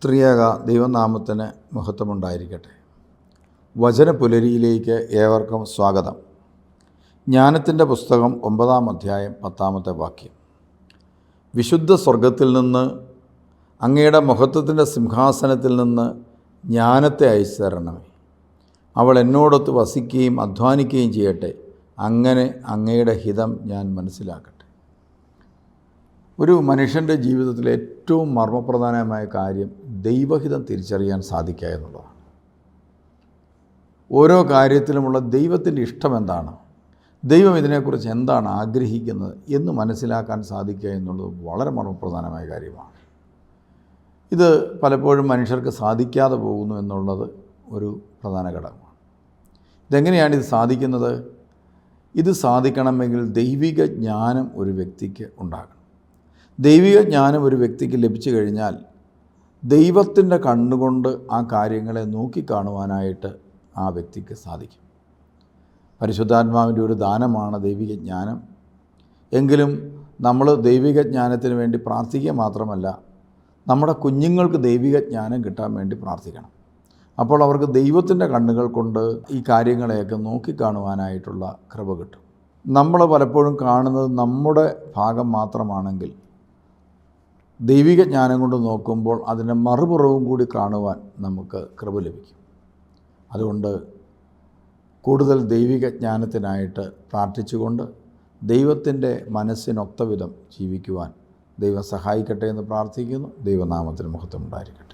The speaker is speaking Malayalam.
ത്രിയേക ദൈവനാമത്തിന് മഹത്വമുണ്ടായിരിക്കട്ടെ. വചനപുലരിയിലേക്ക് ഏവർക്കും സ്വാഗതം. ജ്ഞാനത്തിൻ്റെ പുസ്തകം 9-ാം അധ്യായം 10-ാമത്തെ വാക്യം. വിശുദ്ധ സ്വർഗത്തിൽ നിന്ന്, അങ്ങയുടെ മഹത്വത്തിൻ്റെ സിംഹാസനത്തിൽ നിന്ന് ജ്ഞാനത്തെ അയച്ചു തരണമേ. അവൾ എന്നോടൊത്ത് വസിക്കുകയും അധ്വാനിക്കുകയും ചെയ്യട്ടെ. അങ്ങനെ അങ്ങയുടെ ഹിതം ഞാൻ മനസ്സിലാക്കട്ടെ. ഒരു മനുഷ്യൻ്റെ ജീവിതത്തിലെ ഏറ്റവും മർമ്മപ്രധാനമായ കാര്യം ദൈവഹിതം തിരിച്ചറിയാൻ സാധിക്കുക എന്നുള്ളതാണ്. ഓരോ കാര്യത്തിലുമുള്ള ദൈവത്തിൻ്റെ ഇഷ്ടം എന്താണ്, ദൈവം ഇതിനെക്കുറിച്ച് എന്താണ് ആഗ്രഹിക്കുന്നത് എന്ന് മനസ്സിലാക്കാൻ സാധിക്കുക എന്നുള്ളത് വളരെ മർമ്മപ്രധാനമായ കാര്യമാണ്. ഇത് പലപ്പോഴും മനുഷ്യർക്ക് സാധിക്കാതെ പോകുന്നു എന്നുള്ളത് ഒരു പ്രധാന ഘടകമാണ്. ഇതെങ്ങനെയാണ് ഇത് സാധിക്കുന്നത്? ഇത് സാധിക്കണമെങ്കിൽ ദൈവിക ജ്ഞാനം ഒരു വ്യക്തിക്ക് ഉണ്ടാകണം. ദൈവിക ജ്ഞാനം ഒരു വ്യക്തിക്ക് ലഭിച്ചു കഴിഞ്ഞാൽ ദൈവത്തിൻ്റെ കണ്ണുകൊണ്ട് ആ കാര്യങ്ങളെ നോക്കിക്കാണുവാനായിട്ട് ആ വ്യക്തിക്ക് സാധിക്കും. പരിശുദ്ധാത്മാവിൻ്റെ ഒരു ദാനമാണ് ദൈവിക ജ്ഞാനം. എങ്കിലും നമ്മൾ ദൈവിക ജ്ഞാനത്തിന് വേണ്ടി പ്രാർത്ഥിക്കുക മാത്രമല്ല, നമ്മുടെ കുഞ്ഞുങ്ങൾക്ക് ദൈവിക ജ്ഞാനം കിട്ടാൻ വേണ്ടി പ്രാർത്ഥിക്കണം. അപ്പോൾ അവർക്ക് ദൈവത്തിൻ്റെ കണ്ണുകൾ കൊണ്ട് ഈ കാര്യങ്ങളെയൊക്കെ നോക്കിക്കാണുവാനായിട്ടുള്ള കൃപ കിട്ടും. നമ്മൾ പലപ്പോഴും കാണുന്നത് നമ്മുടെ ഭാഗം മാത്രമാണെങ്കിൽ ദൈവിക ജ്ഞാനം കൊണ്ട് നോക്കുമ്പോൾ അതിൻ്റെ മറുപുറവും കൂടി കാണുവാൻ നമുക്ക് കൃപ ലഭിക്കും. അതുകൊണ്ട് കൂടുതൽ ദൈവിക ജ്ഞാനത്തിനായിട്ട് പ്രാർത്ഥിച്ചുകൊണ്ട് ദൈവത്തിൻ്റെ മനസ്സിനൊത്ത വിധം ജീവിക്കുവാൻ ദൈവം സഹായിക്കട്ടെ എന്ന് പ്രാർത്ഥിക്കുന്നു. ദൈവനാമത്തിന് മഹത്വം ഉണ്ടായിരിക്കട്ടെ.